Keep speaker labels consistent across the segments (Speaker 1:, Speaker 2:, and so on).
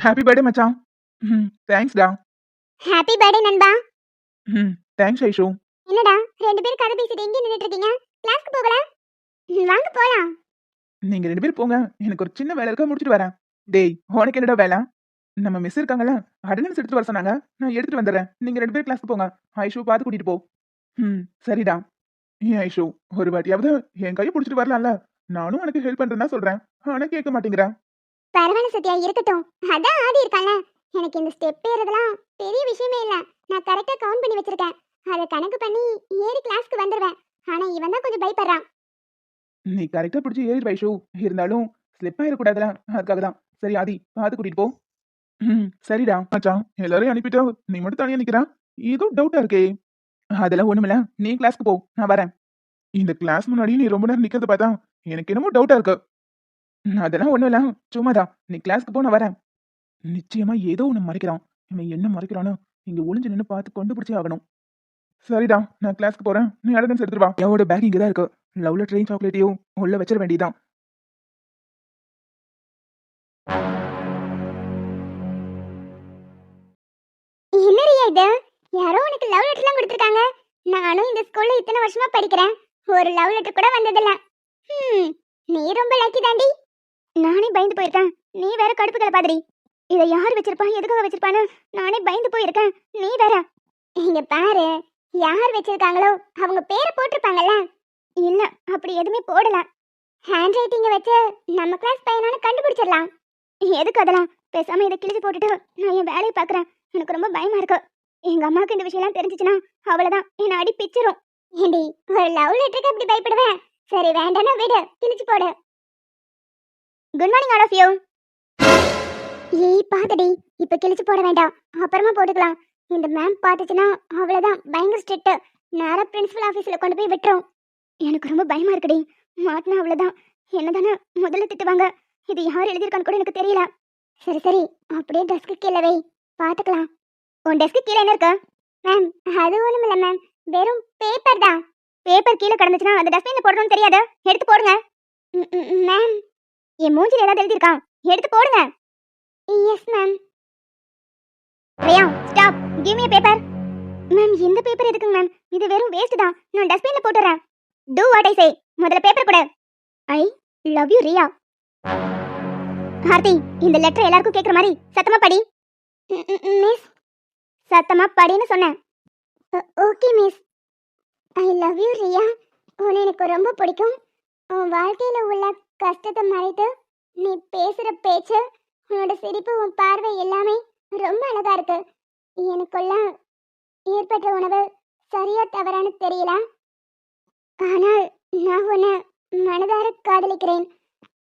Speaker 1: Happy birthday மச்சான். தேங்க்ஸ்டா.
Speaker 2: Happy birthday நண்பா.
Speaker 1: Thanks Aishu.
Speaker 2: என்னடா ரெண்டு பேரும் கதை பேசிட்டு எங்க நின்னுட்டு இருக்கீங்க? கிளாஸ்க்கு போகல? வாங்க போலாம்.
Speaker 1: நீங்க 2 பேரும் போங்க. எனக்கு ஒரு சின்ன வேலை இருக்கா, முடிச்சிட்டு வரேன். டேய், உனக்கு என்னடா வேலை? நம்ம மிஸ் இருக்காங்கல்ல, அட்டெண்டன்ஸ் எடுத்துட்டு வர சொன்னாங்க. நான் எடுத்துட்டு வந்துடுறேன். நீங்க 2 பேரும் கிளாஸ்க்கு போங்க. ஐஷு பார்த்து கூட்டிட்டு போ. சரிடா. ஏன் ஐஷு, ஒரு வாட்டியாவது என் கையை பிடிச்சிட்டு வரலாம்ல? நானும் உனக்கு ஹெல்ப் பண்றேன்னா சொல்றேன், ஆனா கேட்க மாட்டேங்கிற.
Speaker 2: பரவாயில்ல சத்யா, இருக்கட்டும். அதான் ஆதி இருக்கான்ல. எனக்கு இந்த ஸ்டெப் ஏறதெல்லாம் பெரிய விஷயமே இல்ல. நான் கரெக்டா கவுண்ட் பண்ணி வச்சிருக்கேன். அதை கணக்கு பண்ணி ஏறி கிளாஸ்க்கு வந்துடுவேன். ஆனா இவன் தான் கொஞ்சம் பயப்படுறான்.
Speaker 1: நீ கரெக்டா பிடிச்சி ஏறி ஐஷு. இருந்தாலும் ஸ்லிப் ஆயிடக்கூடாதுல, அதுக்காக தான். சரி ஆதி, பார்த்து கூட்டிட்டு போ. சரிடா மச்சான். எல்லாரையும் அனுப்பிட்டு நீ மட்டும் தனியா நிக்கிற. ஏதோ டவுட்டா இருக்கே. அதெல்லாம் ஒண்ணுமில்ல, நீ கிளாஸ்க்கு போ, நான் வரேன். இந்த கிளாஸ் முன்னாடி நீ ரொம்ப நேரம் நிக்கிறத பார்த்தா எனக்கு என்னமோ டவுட்டா இருக்கு. அதெல்லாம் ஒண்ணும் இல்ல, சும்மாதான். நீ கிளாஸ்க்கு போ, நான் வரேன். நிச்சயமா ஏதோ ஒண்ணு மறைக்கிறான். இவன் என்ன மறைக்கிறானோ இங்க ஒளிஞ்சு நின்னு பார்த்து கண்டுபிடிச்சே ஆகணும். சரிடா, நான் கிளாஸ்க்கு போறேன். நீ அட்டெண்டன்ஸ் எடுத்துட்டு வா. என்னோட பேக் இங்கதான் இருக்கு. லவ் லெட்டரையும் சாக்லேட்டையும் உள்ள வச்சிட வேண்டியதான்.
Speaker 2: என்னரியா இது? யாரோ உனக்கு லவ் லெட்டர்லாம் கொடுத்துருக்காங்க. நானும் இந்த ஸ்கூல்ல இத்தனை வருஷமா படிக்கிறேன். ஒரு லவ் லெட்டர் கூட வந்ததில்ல. நீ ரொம்ப லக்கி தாண்டி. நானே பயந்து போயிருக்கேன். நீ வேற கடுப்புகளை பாதிரி. இதை யார் வச்சிருப்பா, எதுக்காக வச்சிருப்பான்னு நானே பயந்து போயிருக்கேன். நீ வேற. இங்க பாரு, யார் வச்சிருக்காங்களோ அவங்க பேரை போட்டிருப்பாங்கல்ல. இல்ல, அப்படி எதுவுமே போடல. ஹேண்ட் ரைட்டிங்க வச்சு நம்ம கிளாஸ் பையனானு கண்டுபிடிச்சிடலாம். எதுக்கு அதெல்லாம்? பேசாம இதை கிழிச்சு போட்டுட்டு நான் என் வேலையை பார்க்குறேன். எனக்கு ரொம்ப பயமா இருக்கு. எங்க அம்மாவுக்கு இந்த விஷயம்லாம் தெரிஞ்சிச்சுன்னா அவ்வளவுதான், என்ன அடி பிச்சிரும். ஏண்டி, ஒரு லவ் லெட்டருக்கு அப்படி பயப்படுவேன்? சரி வேண்டாம்னா விடு, கிழிச்சு போடு. Good morning all of you. ஏய் பாத்தடி, இப்ப கிழிச்சு போட வேண்டாம், அப்புறமா போட்டுக்கலாம். இந்த மேம் பார்த்துச்சுன்னா அவ்வளவுதான், பயங்கர ஸ்ட்ரிக்ட். நேரா பிரின்சிபல் ஆஃபீஸ்ல கொண்டு போய் விட்டுரும். எனக்கு ரொம்ப பயமா இருக்குடி. மாட்டினா அவ்வளவுதான், என்னதானே முதல்ல திட்டுவாங்க. இது யார் எழுதியிருக்கான்னு கூட எனக்கு தெரியல. சரி சரி, அப்படியே டெஸ்க்கு கீழே வை, பாத்துக்கலாம். உன் டெஸ்க்கு கீழே என்ன இருக்கு? மேம், அது ஒண்ணும் இல்ல மேம், வெறும் பேப்பர் தான். பேப்பர் கீழே கிடந்துச்சுன்னா அந்த டஸ்ட்பின்ல போடணும்னு தெரியாது, எடுத்து போடுங்க. மேம், என் மூஞ்சில ஏதாவது எழுதியிருக்கா? எடுத்து போடுங்க. Yes ma'am. Riya, stop, give me paper. Ma'am, இந்த பேப்பர் எதுக்குங்க மேம்? இது வெறும் வேஸ்ட் தான், நான் டஸ்ட்பின்ல போட்டுறேன். Do what I say. முதல்ல பேப்பர் கொடு. I love you Riya. Aarti, இந்த லெட்டர் எல்லாருக்கும் கேக்குற மாதிரி சத்தமா படி. மிஸ், சத்தமா படின்னு சொன்னேன். Okay miss. I love you Riya. உன்னை எனக்கு ரொம்ப பிடிக்கும். உன் வாழ்க்கையில உள்ள கஷ்டத்தை மறைத்து நீ பேசுற பேச்சு, உன்னோட சிரிப்பு, உன் பார்வை எல்லாமே ரொம்ப அழகா இருக்கு. எனக்குள்ள ஏற்பட்ட உணவு சரியா தவறான்னு தெரியல. ஆனால் நான் உன்னை மனதார காதலிக்கிறேன்.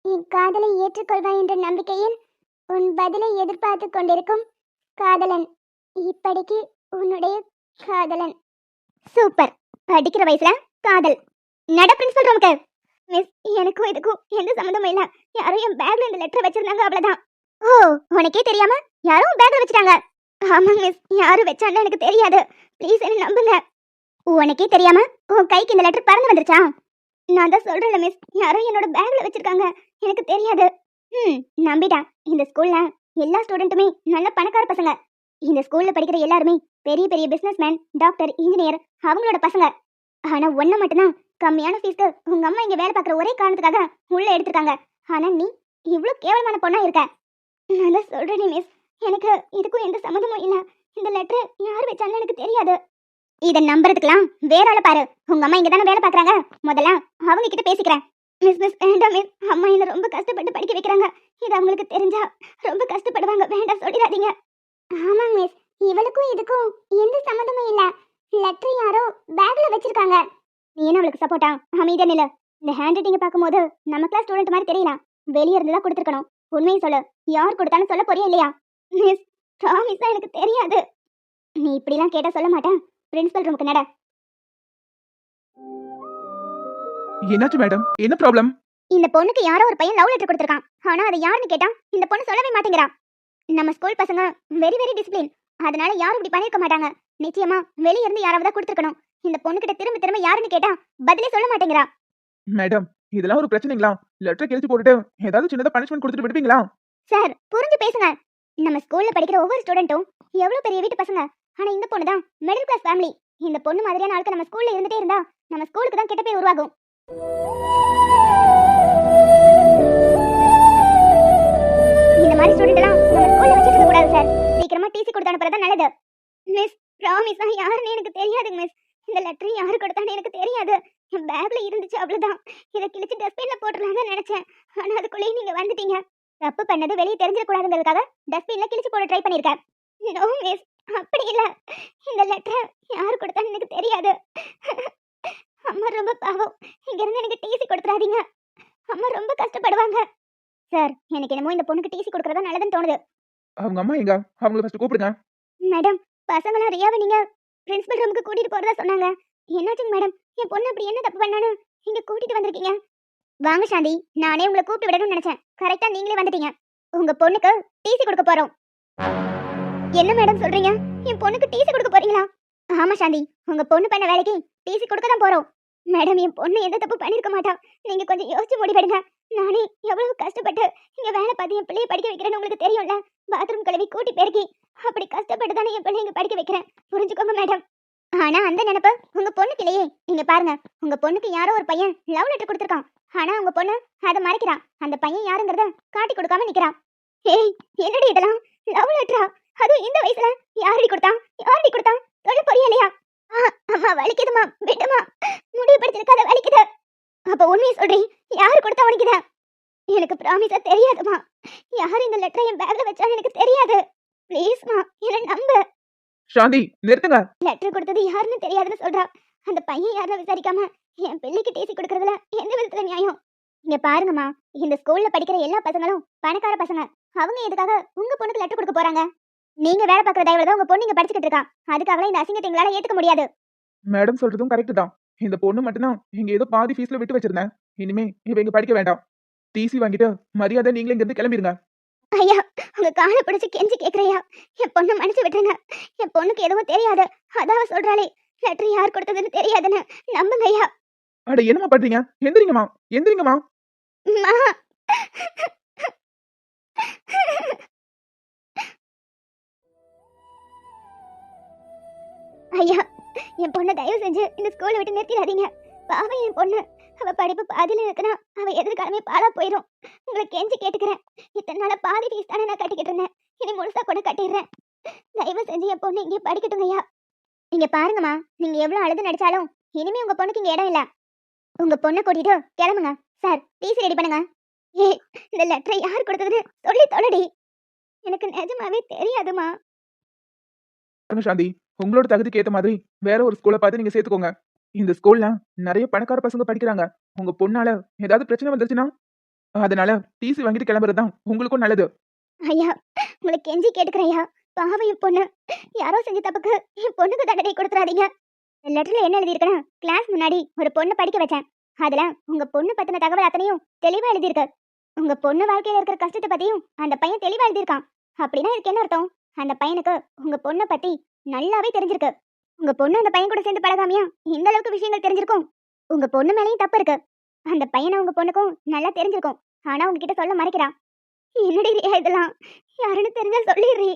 Speaker 2: என் காதலை ஏற்றுக்கொள்வாய் என்ற நம்பிக்கையில் உன் பதிலை எதிர்பார்த்து கொண்டிருக்கும் காதலன். இப்படிக்கு உன்னுடைய காதலன். சூப்பர். படிக்கிற வயசுல காதல். நட பிரின்சிபல் ரூமுக்கு. மிஸ், எனக்கும் இதுக்கும் எந்த சம்மந்தமும் இல்ல. யாரோ என் பேக்ல இந்த லெட்டர் வச்சிருந்தாங்க, அவ்வளவுதான். ஓ, உனக்கே தெரியாம யாரோ உன் பேக்ல வச்சிட்டாங்க? ஆமாங்க மிஸ், யாரு வச்சான்னு எனக்கு தெரியாது. ப்ளீஸ் என்ன நம்புங்க. உனக்கே தெரியாம உன் கைக்கு இந்த லெட்டர் பறந்து வந்துருச்சா? நான் தான் சொல்றேன்ல மிஸ், யாரோ என்னோட பேக்ல வச்சிருக்காங்க, எனக்கு தெரியாது. நம்பிட்டா. இந்த ஸ்கூல்ல எல்லா ஸ்டூடெண்ட்டுமே நல்ல பணக்கார பசங்க. இந்த ஸ்கூல்ல படிக்கிற எல்லாருமே பெரிய பெரிய பிசினஸ்மேன், டாக்டர், இன்ஜினியர், அவங்களோட பசங்க. ஆனா ஒன்ன மட்டும்தான் கம்மியான ஃபீஸ்க்கு உங்க அம்மா இங்க வேலை பார்க்குற ஒரே காரணத்துக்காக உள்ள எடுத்திருக்காங்க. ஆனா நீ இவ்ளோ கேவலமான பொண்ணா இருக்க. நான் தான் சொல்றேனே மிஸ், எனக்கு இதுக்கும் எந்த சம்மந்தமும் இல்ல. இந்த லெட்டர் யார் வச்சான்னு எனக்கு தெரியாது. இதை நம்புறதுக்கெல்லாம் வேற ஆளை பாரு. உங்க அம்மா இங்க தானே வேலை பார்க்கறாங்க, முதல்ல அவங்க கிட்ட பேசிக்கிறேன். மிஸ் மிஸ் வேண்டாம் மிஸ், அம்மா என்ன ரொம்ப கஷ்டப்பட்டு படிக்க வைக்கிறாங்க. இது அவங்களுக்கு தெரிஞ்சா ரொம்ப கஷ்டப்படுவாங்க, வேண்டாம் சொல்லிடாதீங்க. ஆமாங்க மிஸ், இவளுக்கும் இதுக்கும் எந்த சம்மந்தமும் இல்ல. லெட்டர் யாரோ பேக்ல வச்சிருக்காங்க. நீ என்ன அவளுக்கு சப்போர்ட்டா? அமைதியா நில்லு. இந்த ஹேண்ட் ரைட்டிங்க பார்க்கும்போது நம்ம கிளாஸ் ஸ்டூடெண்ட் மாதிரி தெரியல. வெளிய இருந்து தான் கொடுத்துருக்கணும். உண்மையை சொல்லு, யார் கொடுத்தாலும் சொல்ல போறியா இல்லையா? மிஸ், ப்ராமிஸா எனக்கு தெரியாது. நீ இப்படிலாம் கேட்டா சொல்ல மாட்டேன். பிரின்சிபல் ரூமுக்கு நட.
Speaker 1: என்னாச்சு மேடம், என்ன ப்ராப்ளம்?
Speaker 2: இந்த பொண்ணுக்கு யாரோ ஒரு பையன் லவ் லெட்டர் கொடுத்துருக்கான். ஆனா அது யாருன்னு கேட்டா இந்த பொண்ணு சொல்லவே மாட்டேங்கிறா. நம்ம ஸ்கூல் பசங்க வெரி வெரி டிசிப்ளின், அதனால யாரும் இப்படி பண்ணிருக்க மாட்டாங்க. நிச்சயமா வெளிய இருந்து யாராவது தான் கொடுத்துருக்கணும். இந்த பொண்ணு கிட்ட திரும்ப திரும்ப யாருன்னு கேட்டா பதிலே சொல்ல மாட்டேங்கிறா.
Speaker 1: மேடம், இதெல்லாம் ஒரு பிரச்சனைங்களா? லெட்டர் கிழிச்சு போட்டுட்டு ஏதாவது சின்னதா பனிஷ்மென்ட் கொடுத்துட்டு விடுவீங்களா?
Speaker 2: சார், புரிஞ்சு பேசுங்க. நம்ம ஸ்கூல்ல படிக்கிற ஒவ்வொரு ஸ்டூடெண்ட்டும் எவ்வளவு பெரிய வீட்டு பசங்க. ஆனா இந்த பொண்ணு தான் மிடில் கிளாஸ் ஃபேமிலி. இந்த பொண்ணு மாதிரியான ஆட்கள் நம்ம ஸ்கூல்ல இருந்துட்டே இருந்தா நம்ம ஸ்கூலுக்கு தான் கெட்ட பேர் உருவாகும். இந்த மாதிரி ஸ்டூடெண்ட் எல்லாம் நம்ம ஸ்கூல்ல வச்சிட்டு இருக்க கூடாது சார். சீக்கிரமா டிசி கொடுத்து அனுப்புறது நல்லது. மிஸ், ப்ராமிஸா யாருன்னு எனக்கு தெரியாது மிஸ். இந்த லெட்டர் யாரு கொடுத்தான்னு எனக்கு தெரியாது. என் பேக்ல இருந்துச்சு அவ்வளவுதான். இதை கிழிச்சு டஸ்ட்பின்ல போட்டுடலாம்னு நினைச்சேன். ஆனா அதுக்குள்ளேயே நீங்க வந்துட்டீங்க. தப்பு பண்ணது வெளியே தெரிஞ்சிட கூடாதுங்கிறதுக்காக டஸ்ட்பின்ல கிழிச்சு போட ட்ரை பண்ணிருக்கேன். நோ மிஸ், அப்படி இல்ல. இந்த லெட்டர் யாரு கொடுத்தான்னு எனக்கு தெரியாது. அம்மா ரொம்ப பாவம். இங்க இருந்து எனக்கு டிசி கொடுத்துறாதீங்க. அம்மா ரொம்ப கஷ்டப்படுவாங்க. சார், எனக்கு என்னமோ இந்த பொண்ணுக்கு டிசி கொடுக்கறதா நல்லதுன்னு தோணுது.
Speaker 1: அவங்க அம்மா எங்க? அவங்கள ஃபர்ஸ்ட் கூப்பிடுங்க.
Speaker 2: மேடம், பசங்களாம் ரியாவை நீங்க பிரின்சிபல் ரூமுக்கு கூட்டிட்டு போறதா சொன்னாங்க. என்னாச்சுங்க மேடம்? என் பொண்ணு அப்படி என்ன தப்பு பண்ணானு இங்க கூட்டிட்டு வந்திருக்கீங்க? வாங்க சாந்தி, நானே உங்களை கூப்பிட்டு விடணும்னு நினைச்சேன். கரெக்டா நீங்களே வந்துட்டீங்க. உங்க பொண்ணுக்கு டிசி கொடுக்க போறோம். என்ன மேடம் சொல்றீங்க? என் பொண்ணுக்கு டிசி கொடுக்க போறீங்களா? ஆமா சாந்தி, உங்க பொண்ணு பண்ண வேலைக்கு டிசி கொடுக்க தான் போறோம். மேடம், என் பொண்ணு எந்த தப்பு பண்ணிருக்க மாட்டா. நீங்க கொஞ்சம் யோசிச்சு முடிவெடுங்க. நானே எவ்வளவு கஷ்டப்பட்டு இங்க வேலை பார்த்து என் பிள்ளைய படிக்க வைக்கிறேன்னு உங்களுக்கு தெரியும்ல. பாத்ரூம் கழுவி கூட்டி பெருக்கி அப்படி கஷ்டப்பட்டு தானே என் பிள்ளைங்க படிக்க வைக்கிறேன். புரிஞ்சுக்கோங்க மேடம். ஆனா அந்த நினைப்பு உங்க பொண்ணுக்கு இல்லையே. நீங்க பாருங்க, உங்க பொண்ணுக்கு யாரோ ஒரு பையன் லவ் லெட்டர் கொடுத்துருக்கான். ஆனா உங்க பொண்ணு அதை மறைக்கிறான். அந்த பையன் யாருங்கிறத காட்டி கொடுக்காம நிக்கிறான். ஏய், என்னடி இதெல்லாம்? லவ் லெட்டரா? அதுவும் இந்த வயசுல? யாரடி கொடுத்தான்? யாரடி கொடுத்தான்? சொல்ல புரியலையா? அம்மா வலிக்குதுமா, விடுமா. முடிவு படுத்திருக்காத, வலிக்குது. அப்ப உண்மையை சொல்றீ, யாரு கொடுத்தா உனக்குதா? எனக்கு ப்ராமிஸா தெரியாதுமா. யார் இந்த லெட்டரை என் பேக்ல வச்சான்னு எனக்கு தெரியாது. ப்ளீஸ்மா, என்ன நம்பு.
Speaker 1: சாந்தி, நிறுத்துங்க.
Speaker 2: லெட்டர் கொடுத்தது யாருன்னு தெரியாதுன்னு சொல்றா. அந்த பையன் யாருன்னு விசாரிக்காம என் பிள்ளைக்கு டிசி கொடுக்கறதுல எந்த விதத்துல நியாயம்? இங்க பாருங்கம்மா, இந்த ஸ்கூல்ல படிக்கிற எல்லா பசங்களும் பணக்கார பசங்க. அவங்க எதுக்காக உங்க பொண்ணுக்கு லெட்டர் கொடுக்க போறாங்க? நீங்க வேலை பார்க்குற தயவுல தான் உங்க பொண்ணு இங்க படிச்சுக்கிட்டு இருக்கா. அதுக்காக இந்த அசிங்கத்தை எங்களால ஏத்துக்க முடியாது.
Speaker 1: மேடம் சொல்றதும் கரெக்ட் தான். இந்த பொண்ணு மட்டும்தான் இங்க ஏதோ பாதி ஃபீஸ்ல விட்டு வச்சிருந்தேன். இனிமே இவ இங்க படிக்க வேண்டாம். டிசி வாங்கிட்டு மரியாதை நீங்களே இங்க இருந்து கிளம்பிடுங்க.
Speaker 2: ஐயா, உங்க காலை பிடிச்சு கெஞ்சி கேக்குறையா, என் பொண்ணை மன்னிச்சு விட்டுருங்க. என் பொண்ணுக்கு எதுவும் தெரியாது. அதாவ சொல்றாளே, லெட்டர் யார் கொடுத்ததுன்னு தெரியாதுன்னு. நம்புங்க ஐயா.
Speaker 1: அட என்னமா பண்றீங்க? எந்திரிங்கம்மா, எந்திரிங்கம்மா.
Speaker 2: அம்மா. ஐயா, என் பொண்ணை தயவு செஞ்சு இந்த ஸ்கூலை விட்டு நிறுத்திடாதீங்க. பாவம் என் பொண்ணு. அவ படிப்பு பாதியில இருக்குன்னா அவ எதிர்காலமே பாழா போயிடும். உங்களை கெஞ்சி கேட்டுக்கிறேன். இத்தனை நாளா பாதி ஃபீஸ் தானே நான் கட்டிக்கிட்டு இருந்தேன். இனி முழுசா கூட கட்டிடுறேன். தயவு செஞ்சு என் பொண்ணு இங்கே படிக்கட்டும் ஐயா. நீங்க பாருங்கம்மா, நீங்க எவ்வளவு அழுது நடிச்சாலும் இனிமே உங்க பொண்ணுக்கு இங்க இடம் இல்ல. உங்க பொண்ணை கூட்டிட்டு கிளம்புங்க. சார், டிசி ரெடி பண்ணுங்க. ஏ, இந்த லெட்டரை யார் கொடுத்ததுன்னு சொல்லி தொலைடி. எனக்கு நிஜமாவே தெரியாதுமா.
Speaker 1: சாந்தி, உங்களோட தகுதிக்கு ஏத்த மாதிரி வேற ஒரு ஸ்கூலை பார்த்து நீங்க சேர்த்துக்கோங்க. இந்த ஸ்கூல்ல நிறைய பணக்கார பசங்க படிக்கிறாங்க. உங்க பொண்ணால ஏதாவது பிரச்சனை வந்துருச்சுன்னா அதனால டிசி வாங்கிட்டு கிளம்புறதுதான் உங்களுக்கும் நல்லது.
Speaker 2: ஐயா, உங்களை கெஞ்சி கேட்டுக்கிறேன். பாவம் என் பொண்ணு. யாரோ செஞ்ச தப்புக்கு என் பொண்ணுக்கு தண்டனை கொடுத்துறாதீங்க. லெட்டர்ல என்ன எழுதியிருக்குன்னா, கிளாஸ் முன்னாடி ஒரு பொண்ணு படிக்க வச்சேன். அதுல உங்க பொண்ணு பத்தின தகவல் அத்தனையும் தெளிவா எழுதியிருக்கு. உங்க பொண்ணு வாழ்க்கையில இருக்கிற கஷ்டத்தை பத்தியும் அந்த பையன் தெளிவா எழுதியிருக்கான். அப்படின்னா இதுக்கு என்ன அர்த்தம்? அந்த பையனுக்கு உங்க பொண்ணை பத்தி நல்லாவே தெரிஞ்சிருக்கு. உங்க பொண்ணு அந்த பையன் கூட சேர்ந்து பழகாமையா இந்த அளவுக்கு விஷயங்கள் தெரிஞ்சிருக்கும். உங்க பொண்ணு மேலேயும் தப்பு இருக்கு. அந்த பையனை உங்க பொண்ணுக்கும் நல்லா தெரிஞ்சிருக்கும். ஆனா உங்ககிட்ட சொல்ல மறைக்கிறான். என்னடி ரியா இதெல்லாம்? யாருன்னு தெரிஞ்சா சொல்லிடுறீ.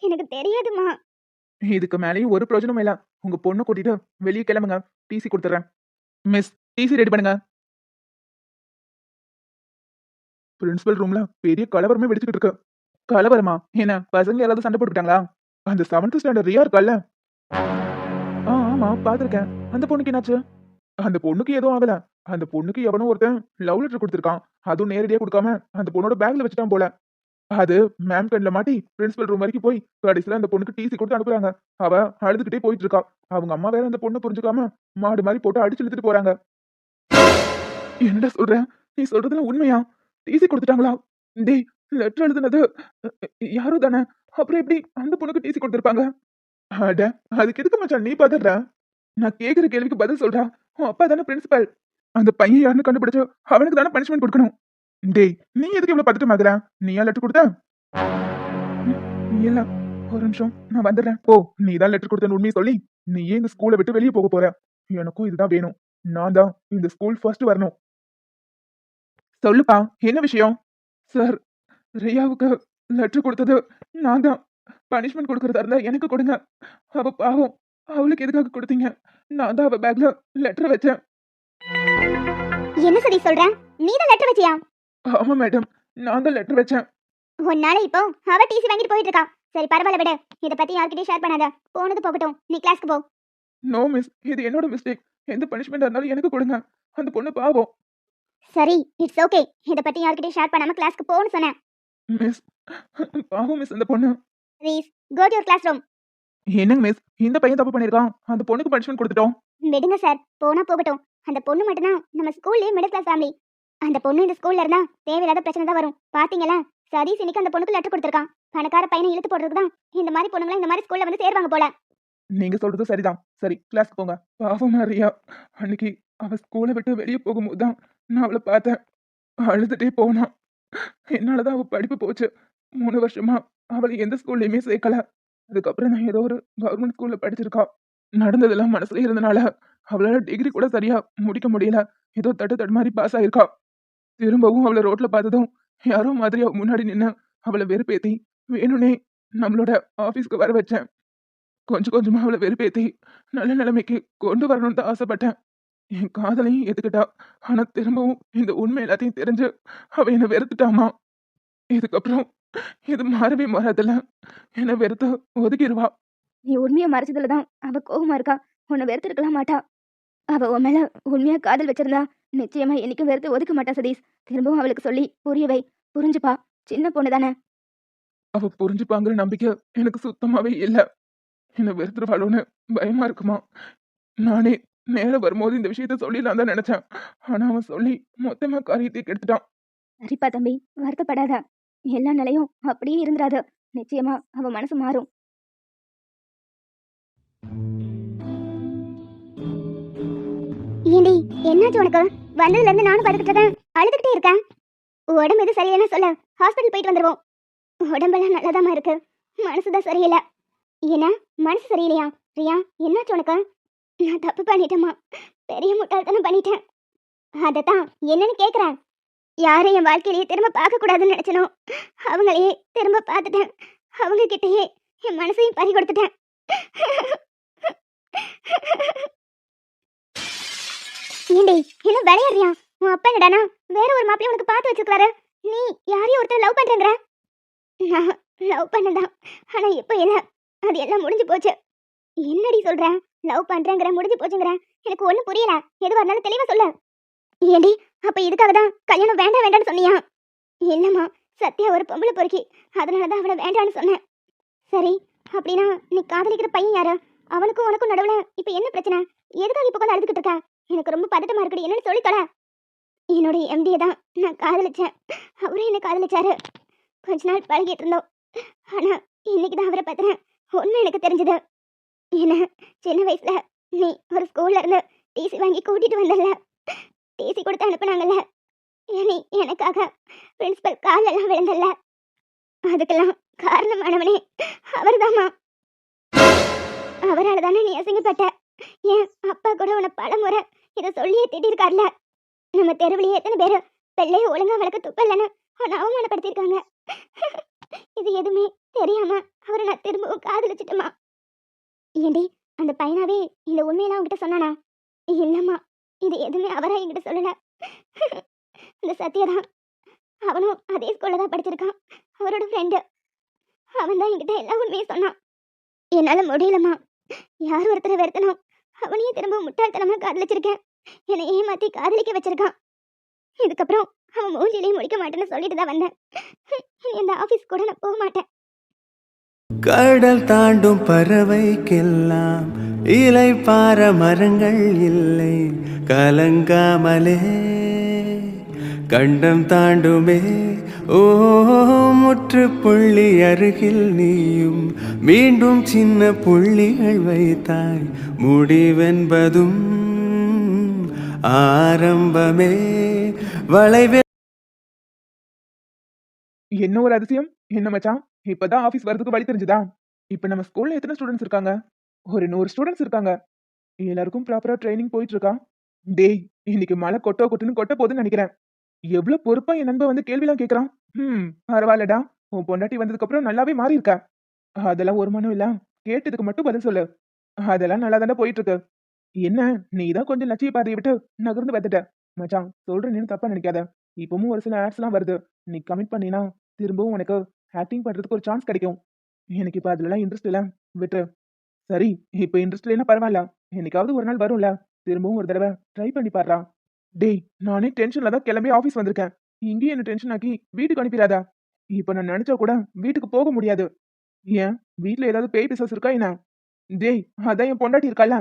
Speaker 2: எனக்கு தெரியாதுமா.
Speaker 1: இதுக்கு மேலேயும் ஒரு பிரயோஜனமும் இல்ல. உங்க பொண்ணு கூட்டிட்டு வெளியே கிளம்புங்க. டிசி கொடுத்துறேன். மிஸ், டிசி ரெடி பண்ணுங்க. பிரின்சிபல் ரூம்ல பெரிய கலவரமே வெடிச்சுக்கிட்டு இருக்கு. கலவரமா? என்ன பசங்க யாராவது சண்டை போட்டுக்கிட்டாங்களா? அந்த 7th ஸ்டாண்டர்ட் ரியா இருக்கல்ல? ஆமா, பாத்திருக்கேன். அந்த பொண்ணுக்கு என்னாச்சு? அந்த பொண்ணுக்கு எதுவும் ஆகல. அந்த பொண்ணுக்கு எவனோ ஒருத்தன் லவ் லெட்டர் கொடுத்திருக்கான். அதுவும் நேரடியா கொடுக்காம அந்த பொண்ணோட பேக்ல வச்சுட்டான் போல. அது மேம் கண்ல மாட்டி பிரின்சிபல் ரூம் வரைக்கும் போய் கடைசியில அந்த பொண்ணுக்கு டிசி கொடுத்து அனுப்புறாங்க. அவ அழுதுகிட்டே போயிட்டு இருக்கா. அவங்க அம்மா வேற அந்த பொண்ணை புரிஞ்சுக்காம மாடு மாதிரி போட்டு அடிச்சு இழுத்துட்டு போறாங்க. என்ன சொல்ற? நீ சொல்றதுல உண்மையா? டிசி கொடுத்துட்டாங்களா? டேய், லெட்டர் எழுதுனது யாரோ தானே? அப்புறம் எப்படி அந்த பொண்ணுக்கு டிசி கொடுத்திருப்பாங்க? அட, அதுக்கு எதுக்கு மச்சான் நீ பதற? நான் கேக்குற கேள்விக்கு பதில் சொல்றா. உன் அப்பா தானே பிரின்சிபல். அந்த பையன் யாருன்னு கண்டுபிடிச்சு அவனுக்கு தானே பனிஷ்மெண்ட் கொடுக்கணும். டேய், நீ எதுக்கு இவ்வளவு பதட்டமாகற? நீயா லெட்டர் கொடுத்த? இல்ல, ஒரு நிமிஷம், நான் வந்துடுறேன். ஓ, நீ தான் லெட்டர் கொடுத்தன்னு உண்மையை சொல்லி நீயே இந்த ஸ்கூலை விட்டு வெளியே போக போற. எனக்கும் இதுதான் வேணும். நான் தான் இந்த ஸ்கூல் ஃபர்ஸ்ட் வரணும். சொல்லுப்பா, என்ன விஷயம்? சார், ரியாவுக்கு லெட்டர் கொடுத்தது நான் தான். பனிஷ்மெண்ட் கொடுக்கறதா இருந்தா எனக்கு கொடுங்க. அவ பாவம். அவளுக்கு எதுக்காக கொடுத்தீங்க? நான் தான் அவ பேக்ல லெட்டர் வச்சேன்.
Speaker 2: என்ன சதீஷ் சொல்ற? நீ தான் லெட்டர் வச்சியா?
Speaker 1: ஆமா மேடம், நான் தான் லெட்டர் வச்சேன்.
Speaker 2: உன்னால இப்போ அவ டிசி வாங்கிட்டு போயிட்டு இருக்கா. சரி பரவாயில்ல விடு. இத பத்தி யார்கிட்டயும் ஷேர் பண்ணாத. போனது போகட்டும். நீ கிளாஸ்க்கு போ.
Speaker 1: நோ மிஸ், இது என்னோட மிஸ்டேக். எந்த பனிஷ்மெண்டா இருந்தாலும் எனக்கு கொடுங்க. அந்த பொண்ணு பாவம்.
Speaker 2: சரி, இட்ஸ் ஓகே. இத பத்தி யார்கிட்டயும் ஷேர் பண்ணாம கிளாஸ்க்கு போன்னு சொன்னேன்.
Speaker 1: மிஸ், பாவம் மிஸ் அந்த பொண்ணு.
Speaker 2: Please go to your class room.
Speaker 1: என்னங்க மிஸ், இந்த பையன் தப்பு பண்ணிருக்கான். அந்த பொண்ணுக்கு பனிஷ்மெண்ட் கொடுத்துட்டோம்.
Speaker 2: விடுங்க சார். போனா போகட்டும். அந்த பொண்ணு மட்டும்தான் நம்ம ஸ்கூல்லே மிடில் கிளாஸ் ஃபேமிலி. அந்த பொண்ணு இந்த ஸ்கூல்ல இருந்தா தேவையில்லாத பிரச்சனை தான் வரும். பாத்தீங்களா? சதீஷ் இன்னைக்கு அந்த பொண்ணுக்கு லெட்டர் கொடுத்திருக்கான். பணக்கார பையனை இழுத்து போடுறதுக்கு தான் இந்த மாதிரி பொண்ணுங்களை இந்த மாதிரி ஸ்கூல்ல வந்து சேருவாங்க போல.
Speaker 1: நீங்க சொல்றது சரிதான். சரி கிளாஸ்க்கு போங்க. பாவமா ரியா. அன்னைக்கு அவ ஸ்கூலை விட்டு வெளியே போகும்போது தான் நான் அவளை பார்த்தேன். அழுதுட்டே போனா. என்னாலதான் அவ படிப்பு போச்சு. 3 வருஷமா அவளை எந்த ஸ்கூல்லையுமே சேர்க்கல. அதுக்கப்புறம் நான் ஏதோ ஒரு கவர்மெண்ட் ஸ்கூல்ல படிச்சிருக்கா. நடந்ததெல்லாம் மனசுல இருந்தனால அவளால டிகிரி கூட சரியா முடிக்க முடியல. ஏதோ தட்டு மாதிரி பாஸ் ஆயிருக்கா. திரும்பவும் அவளை ரோட்ல பார்த்ததும் யாரோ மாதிரி அவ முன்னாடி நின்னு அவளை வெறுப்பேத்தி வேணும்னே நம்மளோட ஆபீஸ்க்கு வர வச்சேன். கொஞ்சம் கொஞ்சமா அவளை வெறுப்பேத்தி நல்ல நிலைமைக்கு கொண்டு வரணும்னு தான் ஆசைப்பட்டேன். என் காதலையும் ஏத்துக்கிட்டா. ஆனா திரும்பவும் இந்த உண்மை எல்லாத்தையும் தெரிஞ்சு அவ என்னை வெறுத்துட்டாமா. இதுக்கப்புறம் இது மாறவே மாறாதுல்ல. என்னை வெறுத்து ஒதுக்கிடுவா.
Speaker 3: நீ உண்மையை மறைச்சதுல தான் அவ கோவமா இருக்கா. உன்னை வெறுத்து இருக்கலாம் மாட்டா. அவ உன் மேல உண்மையா காதல் வச்சிருந்தா நிச்சயமா என்னைக்கும் வெறுத்து ஒதுக்க மாட்டா சதீஷ். திரும்பவும் அவளுக்கு சொல்லி புரிய வை. புரிஞ்சுப்பா. சின்ன பொண்ணு தானே.
Speaker 1: அவ புரிஞ்சுப்பாங்கிற நம்பிக்கை எனக்கு சுத்தமாவே இல்ல. என்னை வெறுத்துருவாளோன்னு பயமா இருக்குமா. நானே நேரம் வரும்போது இந்த விஷயத்த சொல்லிடலாம் தான் நினைச்சேன். ஆனா அவன் சொல்லி மொத்தமா காரியத்தை கெடுத்துட்டான்.
Speaker 3: சரிப்பா தம்பி, வருத்தப்படாத. எல்லா நிலையும் அப்படியே இருந்துராது. நிச்சயமா அவ மனசு மாறும்.
Speaker 2: ஏண்டி என்னாச்சு உனக்கு? வந்ததுல இருந்து நானும் படுத்துட்டு இருக்கேன். அழுதுகிட்டே இருக்கேன். உடம்பு எது சரியில்லைன்னு சொல்ல. ஹாஸ்பிட்டல் போயிட்டு வந்துருவோம். உடம்பெல்லாம் நல்லதாமா இருக்கு. மனசுதான் சரியில்லை. ஏன்னா மனசு சரியில்லையா? ரியா என்னாச்சு உனக்கு? நான் தப்பு பண்ணிட்டேம்மா. பெரிய முட்டாள்தனம் பண்ணிட்டேன். அதத்தான் என்னன்னு கேக்குறேன். யாரை என் வாழ்க்கையிலேயே திரும்ப பார்க்க கூடாதுன்னு நினைச்சனோ அவங்களையே திரும்ப பார்த்துட்டேன். அவங்க கிட்டயே என் மனசையும் பறி கொடுத்துட்டேன். ஏண்டி என்ன விளையாடுறியா? உன் அப்பா என்னடானா வேற ஒரு மாப்பிள்ளை உனக்கு பார்த்து வச்சிருக்காரு. நீ யாரையும் ஒருத்தர் லவ் பண்றேங்கிற? நான் லவ் பண்ணதான். ஆனா இப்ப என்ன? அது எல்லாம் முடிஞ்சு போச்சு. என்னடி சொல்ற? லவ் பண்றேங்கிற முடிஞ்சு போச்சுங்கிற? எனக்கு ஒண்ணும் புரியல. எதுவா இருந்தாலும் தெளிவா சொல்லு. ஏண்டி அப்ப இதுக்காக தான் கல்யாணம் வேண்டாம் வேண்டாம்னு சொன்னியா? இல்லம்மா, சத்யா ஒரு பொம்பளை பொறுக்கி. அதனாலதான் அவளை வேண்டான்னு சொன்னேன். சரி அப்படின்னா நீ காதலிக்கிற பையன் யாரு? அவனுக்கும் உனக்கும் நடுவுல இப்ப என்ன பிரச்சனை? எதுக்காக இப்ப உட்காந்து அழுதுகிட்டு இருக்க? எனக்கு ரொம்ப பதட்டமா இருக்குடி. என்னன்னு சொல்லி தொலை. என்னோட எம்டியை தான் நான் காதலிச்சேன். அவரும் என்ன காதலிச்சாரு. கொஞ்ச நாள் பழகிட்டு இருந்தோம். ஆனா இன்னைக்கு தான் அவரை பத்தின உண்மை எனக்கு தெரிஞ்சது. என்ன சின்ன வயசுல நீ ஒரு ஸ்கூல்ல இருந்து டிசி வாங்கி கூட்டிட்டு வந்தல. டிசி கொடுத்து அனுப்புனாங்கல்ல. நீ எனக்காக பிரின்சிபல் காலெல்லாம் விழுந்தல்ல. அதுக்கெல்லாம் காரணமானவனே அவர்தாம்மா. அவரால் தானே நீ அசிங்கப்பட்ட. ஏன் அப்பா கூட உன்னை பல முறை இதை சொல்லியே திட்டிருக்காருல. நம்ம தெருவிலேயே எத்தனை பேர் பிள்ளைய ஒழுங்கா வளர்க்க துப்பலன்னு உன்னை அவமானப்படுத்திருக்காங்க. இது எதுவுமே தெரியாம அவரை நான் திரும்பவும் காதலிச்சிட்டமா. ஏண்டி அந்த பையனாவே இந்த உண்மையெல்லாம் உங்ககிட்ட சொன்னானா? இல்லம்மா, இது எதுவுமே அவரா என்கிட்ட சொல்லல. இந்த சத்யதான். அவனும் அதே ஸ்கூல்ல தான் படிச்சிருக்கான். அவரோட ஃப்ரெண்டு. அவன் தான் என்கிட்ட எல்லா உண்மையும் சொன்னான். என்னால முடியலம்மா. யார் ஒருத்தரை வெறுத்தனும் அவனையும் திரும்ப முட்டாள்தனமா காதலிச்சிருக்கேன். என்னை ஏமாத்தி காதலிக்க வச்சிருக்கான். இதுக்கப்புறம் அவன் மூஞ்சிலையும் முடிக்க மாட்டேன்னு சொல்லிட்டு தான் வந்தேன். இனி அந்த ஆபீஸ் கூட நான் போக மாட்டேன்.
Speaker 4: கடல் தாண்டும் பறவைக்கெல்லாம் இலை பார மரங்கள் இல்லை. கலங்காமலே கண்டம் தாண்டுமே. ஓ முற்றுப்புள்ளி அருகில் நீயும் மீண்டும் சின்ன புள்ளிகள் வைத்தாய். முடிவென்பதும் ஆரம்பமே. வளைவே
Speaker 1: என்ன ஒரு அதிசயம். என்ன மச்சான், இப்பதான் ஆபீஸ் வரதுக்கு வழி தெரிஞ்சுதா? இப்ப நம்ம ஸ்கூல்ல எத்தனை ஸ்டூடெண்ட்ஸ் இருக்காங்க? ஒரு 100 ஸ்டூடெண்ட்ஸ் இருக்காங்க. எல்லாருக்கும் ப்ராப்பரா ட்ரைனிங் போயிட்டு இருக்கா? டேய், இன்னைக்கு மழை கொட்டோ கொட்டுன்னு கொட்ட போகுதுன்னு நினைக்கிறேன். எவ்வளவு பொறுப்பா என் நண்பன் வந்து கேள்விலாம் கேட்கறான். பரவாயில்லடா. உன் பொண்டாட்டி வந்ததுக்கு அப்புறம் நல்லாவே மாறி இருக்க. அதெல்லாம் ஒரு மனம் இல்ல. கேட்டதுக்கு மட்டும் பதில் சொல்லு. அதெல்லாம் நல்லா தானே போயிட்டு இருக்கு. என்ன நீ தான் கொஞ்சம் லட்சிய பாதையை விட்டு நகர்ந்து வந்துட்ட. மச்சான் சொல்றேன்னு தப்பா நினைக்காத. இப்பவும் ஒரு சில ஆட்ஸ்லாம் வருது. நீ கமிட் பண்ணினா திரும்பவும் உனக்கு ஆக்டிங் பண்றதுக்கு ஒரு சான்ஸ் கிடைக்கும். எனக்கு இப்ப அதுலலாம் இன்ட்ரெஸ்ட் இல்ல. விட்டுரு. சரி, இப்ப இன்ட்ரெஸ்ட் இல்லைன்னா பரவாயில்ல. என்னைக்காவது ஒரு நாள் வரும்ல. திரும்பவும் ஒரு தடவை ட்ரை பண்ணி பாருடா. டேய், நானே டென்ஷன்ல தான் கிளம்பி ஆபீஸ் வந்திருக்கேன். இங்கேயே என்ன டென்ஷன் ஆக்கி வீட்டுக்கு அனுப்பிடாத. இப்ப நான் நினைச்சா கூட வீட்டுக்கு போக முடியாது. ஏன் வீட்ல ஏதாவது பேய் பிசாசு இருக்கா என்ன? டேய், அதான் என் பொண்டாட்டி இருக்கால.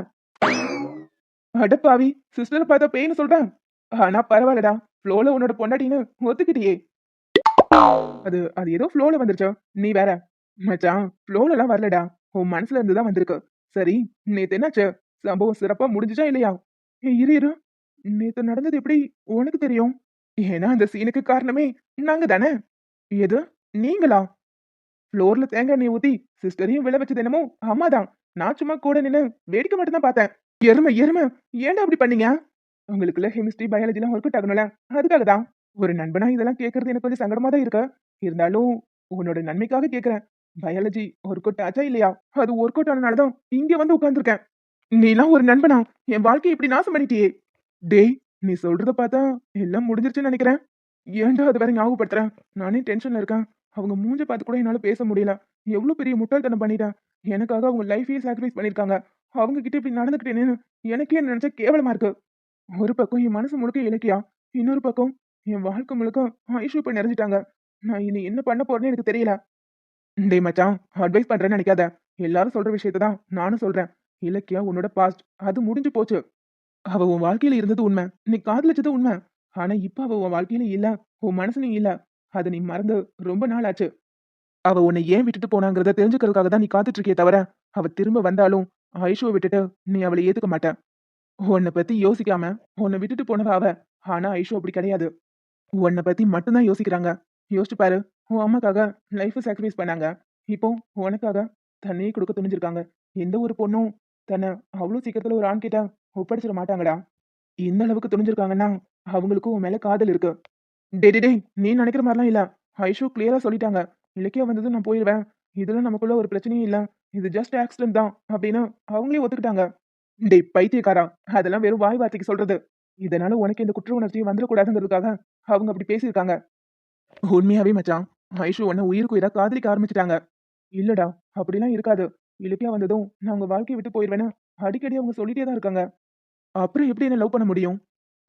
Speaker 1: அடப்பாவி, சிஸ்டரை பார்த்தா பேய்ன்னு சொல்றேன். ஆனா பரவாயில்லடா. ஃப்ளோல உன்னோட பொண்டாட்டின்னு ஒத்துக்கிட்டியே. அது அது ஏதோ ஃப்ளோல வந்துருச்சு. நீ வேற. மச்சான், ஃப்ளோலலாம் வரலடா. உன் மனசுல இருந்து தான் வந்திருக்கு. சரி, நேத்து என்னாச்சு? சம்பவம் சிறப்பா முடிஞ்சுச்சா இல்லையா? இரு இரு. நேத்து நடந்தது எப்படி உனக்கு தெரியும்? ஏன்னா அந்த சீனுக்கு காரணமே நாங்க தானே. எது? நீங்களா? ஃப்ளோர்ல தேங்காய் எண்ணெய் ஊத்தி சிஸ்டரையும் விழ வச்சது என்னமோ அம்மா தான். நான் சும்மா கூட நின்னு வேடிக்கை மட்டும் தான் பார்த்தேன். எருமை எருமை, ஏன்டா அப்படி பண்ணீங்க? உங்களுக்குள்ள கெமிஸ்ட்ரி பயாலஜிலாம் ஒர்க் அவுட் ஆகணும்ல, அதுக்காக தான். ஒரு நண்பனா இதெல்லாம் கேட்கறது எனக்கு கொஞ்சம் சங்கடமா தான் இருக்கு. இருந்தாலும் உன்னோட நன்மைக்காக கேட்கிறேன். பயாலஜி ஒர்க் அவுட் ஆச்சா இல்லையா? அது ஒர்க் அவுட் ஆனனால தான் இங்க வந்து உட்கார்ந்துருக்கேன். நீலாம் ஒரு நண்பனா? என் வாழ்க்கையை இப்படி நாசம் பண்ணிட்டியே. டேய், நீ சொல்றத பார்த்தா எல்லாம் முடிஞ்சிருச்சுன்னு நினைக்கிறேன். ஏன்டா அது வேற ஞாபகப்படுத்துறேன்? நானே டென்ஷன்ல இருக்கேன். அவங்க மூஞ்ச பார்த்து கூட என்னால பேச முடியல. எவ்வளவு பெரிய முட்டாள்தனம் பண்ணிட்டேன். எனக்காக அவங்க லைஃபையே சாக்ரிஃபைஸ் பண்ணிருக்காங்க. அவங்க கிட்ட இப்படி நடந்துக்கிட்டேனேன்னு எனக்கே நினைச்சா கேவலமா இருக்கு. ஒரு பக்கம் என் மனசு முழுக்க இலக்கியா, இன்னொரு பக்கம் என் வாழ்க்கை முழுக்க ஐஷு இப்ப நிறைஞ்சிட்டாங்க. நான் இனி என்ன பண்ண போறேன்னு எனக்கு தெரியல. டேய் மச்சான், அட்வைஸ் பண்றேன்னு நினைக்காத. எல்லாரும் சொல்ற விஷயத்தை தான் நானும் சொல்றேன். இலக்கியா உன்னோட பாஸ்ட், அது முடிஞ்சு போச்சு. அவ உன் வாழ்க்கையில இருந்தது உண்மை. நீ காதலிச்சது உண்மை. ஆனா இப்ப அவ உன் வாழ்க்கையில இல்ல. உன் மனசுலயும் இல்ல. அத நீ மறந்து ரொம்ப நாள் ஆச்சு. அவ உன்னை ஏன் விட்டுட்டு போனாங்கிறத தெரிஞ்சுக்கிறதுக்காக தான் நீ காத்துட்டு இருக்கியே தவிர, அவ திரும்ப வந்தாலும் ஐஷுவ விட்டுட்டு நீ அவளை ஏத்துக்க மாட்ட. உன்னை பத்தி யோசிக்காம உன்னை விட்டுட்டு போனவ அவ. ஆனா ஐஷு அப்படி கிடையாது. உன்னை பத்தி மட்டும்தான் யோசிக்கிறாங்க. யோசிச்சு பாரு. உன் அம்மாக்காக லைஃப் சாக்ரிஃபைஸ் பண்ணாங்க. இப்போ உனக்காக தன்னையே கொடுக்க துணிஞ்சிருக்காங்க. எந்த ஒரு பொண்ணும் தன்னை அவ்வளவு சீக்கிரத்துல ஒரு ஆண் கிட்ட ஒப்படைச்சிட மாட்டாங்கடா. இந்த அளவுக்கு துணிஞ்சிருக்காங்கன்னா அவங்களுக்கும் உன் மேல காதல் இருக்கு. டேய் டேய் டேய், நீ நினைக்கிற மாதிரிலாம் இல்ல. ஐஷு கிளியரா சொல்லிட்டாங்க. இலக்கியா வந்ததும் நான் போயிடுவேன். இதுல நமக்குள்ள ஒரு பிரச்சனையும் இல்ல. இது ஜஸ்ட் ஆக்சிடென்ட் தான் அப்படின்னு அவங்களே ஒத்துக்கிட்டாங்க. டேய் பைத்தியக்காரா, அதெல்லாம் வெறும் வாய் வார்த்தைக்கு சொல்றது. இதனால உனக்கு இந்த குற்ற உணர்ச்சி வந்துடக்கூடாதுங்கிறதுக்காக அவங்க அப்படி பேசியிருக்காங்க. உண்மையாவே மச்சான், ஐஷு உன்னை உயிருக்கு உயிரா காதலிக்க ஆரம்பிச்சிட்டாங்க. இல்லடா, அப்படிலாம் இருக்காது. இலக்கியா வந்ததும் நான் உங்க வாழ்க்கையை விட்டு போயிடுவேன்னு அடிக்கடி அவங்க சொல்லிட்டே தான் இருக்காங்க. அப்புறம் எப்படி என்ன லவ் பண்ண முடியும்?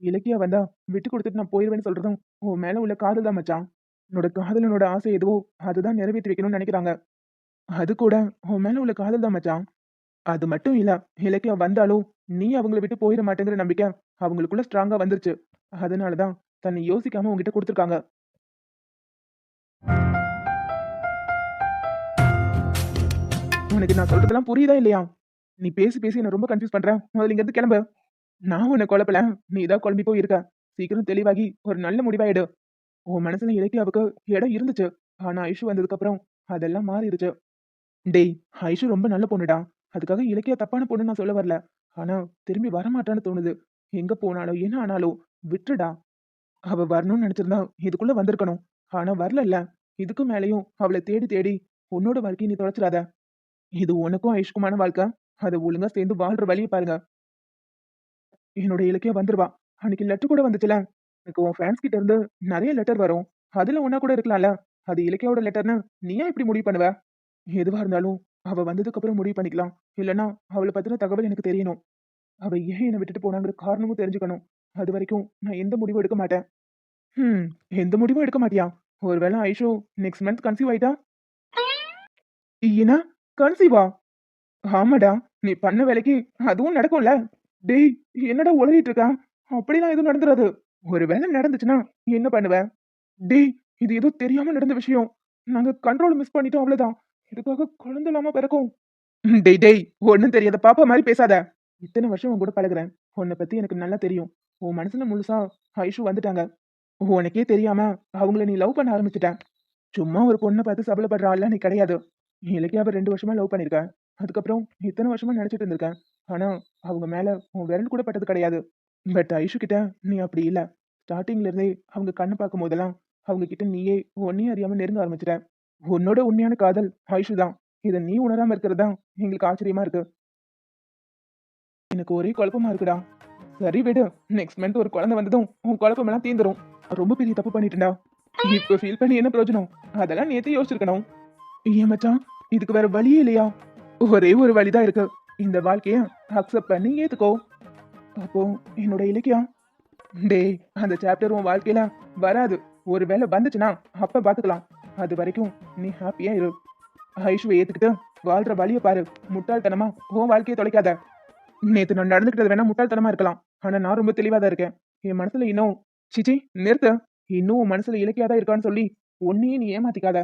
Speaker 1: இலக்கியா வந்தா விட்டு கொடுத்துட்டு நான் போயிருவேன்னு சொல்றதும் உன் மேல உள்ள காதல் தான் மச்சான். உன்னோட காதலனோட ஆசை எதுவோ அதுதான் நிறைவேற்றி வைக்கணும்னு நினைக்கிறாங்க. அது கூட உன் மேல உள்ள காதல் தான் மச்சான். அது மட்டும் இல்ல, இலக்கியா வந்தாலும் நீ அவங்கள விட்டு போயிட மாட்டேங்கிற நம்பிக்கை அவங்களுக்குள்ள ஸ்ட்ராங்கா வந்துருச்சு. அதனாலதான் தன்னை யோசிக்காம உன்கிட்ட கொடுத்துருக்காங்க. உனக்கு நான் சொல்றதெல்லாம் புரியுதா இல்லையா? நீ பேசி பேசி என்ன ரொம்ப கன்ஃபியூஸ் பண்ற. முதல்ல இங்க இருந்து கிளம்பு. நான் உன்னை குழப்பல. நீ தான் குழம்பி போய் இருக்க. சீக்கிரம் தெளிவாகி ஒரு நல்ல முடிவா எடு. உன் மனசுல இலக்கியாவுக்கு இடம் இருந்துச்சு. ஆனா ஐஷு வந்ததுக்கு அப்புறம் அதெல்லாம் மாறிடுச்சு. டேய், ஐஷு ரொம்ப நல்ல பொண்ணுடா. அதுக்காக இலக்கியா தப்பான பொண்ணு நான் சொல்ல வரல. ஆனா திரும்பி வரமாட்டான்னு தோணுது. எங்க போனாலோ என்ன ஆனாலோ விட்டுடா. அவ வரணும்னு நினைச்சிருந்தா இதுக்குள்ள வந்திருக்கணும். ஆனா வரலல்ல. இதுக்கு மேலயும் அவளை தேடி தேடி உன்னோட வாழ்க்கையை நீ தொலைச்சிடாத. இது உனக்கும் ஐஷுக்குமான வாழ்க்கை. அதை ஒழுங்கா சேர்ந்து வாழ்ற வழியை பாருங்க. என்னோட இலக்கியா வந்துருவா. அன்னைக்கு லெட்டர் கூட வந்துச்சுல. எனக்கு உன் ஃபேன்ஸ் கிட்ட இருந்து நிறைய லெட்டர் வரும். அதுல ஒன்னா கூட இருக்கலாம்ல. அது இலக்கியாவோட லெட்டர்னு நீ ஏன் இப்படி முடிவு பண்ணுவ? எதுவா இருந்தாலும் அவ வந்ததுக்கு அப்புறம் முடிவு பண்ணிக்கலாம். இல்லனா அவளை பத்தின தகவல் எனக்கு தெரியணும். அவ ஏன் என்னை விட்டுட்டு போனாங்கிற காரணமும் தெரிஞ்சுக்கணும். அது வரைக்கும் நான் எந்த முடிவும் எடுக்க மாட்டேன். ம். எந்த முடிவும் எடுக்க மாட்டியா? ஒருவேளை ஐஷு நெக்ஸ்ட் மந்த் கன்சீவ் ஆயிட்டா? ஏன்னா கன்சீவா? ஆமாடா. நீ பண்ண வேலைக்கு அதுவும் நடக்கும்ல. டேய், என்னடா உளறிட்டு இருக்க? அப்படிலாம் எதுவும் நடந்துராது. ஒருவேளை நடந்துச்சுன்னா என்ன பண்ணுவ? டேய், இது ஏதோ தெரியாம நடந்த விஷயம். நாங்க கண்ட்ரோல் மிஸ் பண்ணிட்டோம் அவ்வளவுதான். இதுக்காக குழந்தை இல்லாம பிறக்கும். டேய் டேய், ஒண்ணும் தெரியாத பாப்பா மாதிரி பேசாத. இத்தனை வருஷம் உன் கூட பழகுறேன். உன்னை பத்தி எனக்கு நல்லா தெரியும். உன் மனசுல முழுசா ஐஷு வந்துட்டாங்க. உனக்கே தெரியாம அவங்கள நீ லவ் பண்ண ஆரம்பிச்சிட்ட. சும்மா ஒரு பொண்ணை பார்த்து சபலப்படுற ஆள்லாம் நீ கிடையாது. இலக்கியாவை 2 வருஷமா லவ் பண்ணிருக்க. அதுக்கப்புறம் இத்தனை வருஷமா நினைச்சிட்டு இருந்திருக்கேன். ஆனா அவங்க மேல உன் விரல் கூட பட்டது கிடையாது. பட் ஐஷு கிட்ட நீ அப்படி இல்ல. ஸ்டார்டிங்ல இருந்தே அவங்க கண்ணை பார்க்கும் போதெல்லாம் அவங்க கிட்ட நீயே உன்னையும் அறியாம நெருங்க ஆரம்பிச்சிட்ட. உன்னோட உண்மையான காதல் ஐஷு தான். இதை நீ உணராம இருக்கிறது தான் எங்களுக்கு ஆச்சரியமா இருக்கு. எனக்கு ஒரே குழப்பமா இருக்குடா. சரி விடு, நெக்ஸ்ட் மந்த் ஒரு குழந்தை வந்ததும் உன் குழப்பம் எல்லாம் தீந்துரும். ரொம்ப பெரிய தப்பு பண்ணிட்டேன்டா. இப்ப ஃபீல் பண்ணி என்ன பிரயோஜனம்? அதெல்லாம் நேத்து யோசிச்சிருக்கணும். ஏன் மச்சான், இதுக்கு வேற வழியே இல்லையா? ஒரே ஒரு வழிதான் இருக்கு. இந்த வாழ்க்கைய அக்செப்ட் பண்ணி ஏத்துக்கோ. அப்போ என்னோட இலக்கியா, டேய், அந்த சாப்டர் உன் வாழ்க்கையில வராது. ஒருவேளை வந்துச்சுன்னா அப்ப பாத்துக்கலாம். அது வரைக்கும் நீ ஹாப்பியா இரு. ஐஷுவை ஏத்துக்கிட்டு வாழ்ற வழிய பாரு. முட்டாள்தனமா உன் வாழ்க்கையை தொலைக்காத. நேத்து நான் நடந்துக்கிட்டது வேணா முட்டாள்தனமா இருக்கலாம். ஆனா நான் ரொம்ப தெளிவா தான் இருக்கேன். என் மனசுல இன்னும் சிச்சி நிறுத்து. இன்னும் உன் மனசுல இலக்கியாதான் இருக்கான்னு சொல்லி உன்னையே நீ ஏமாத்திக்காத.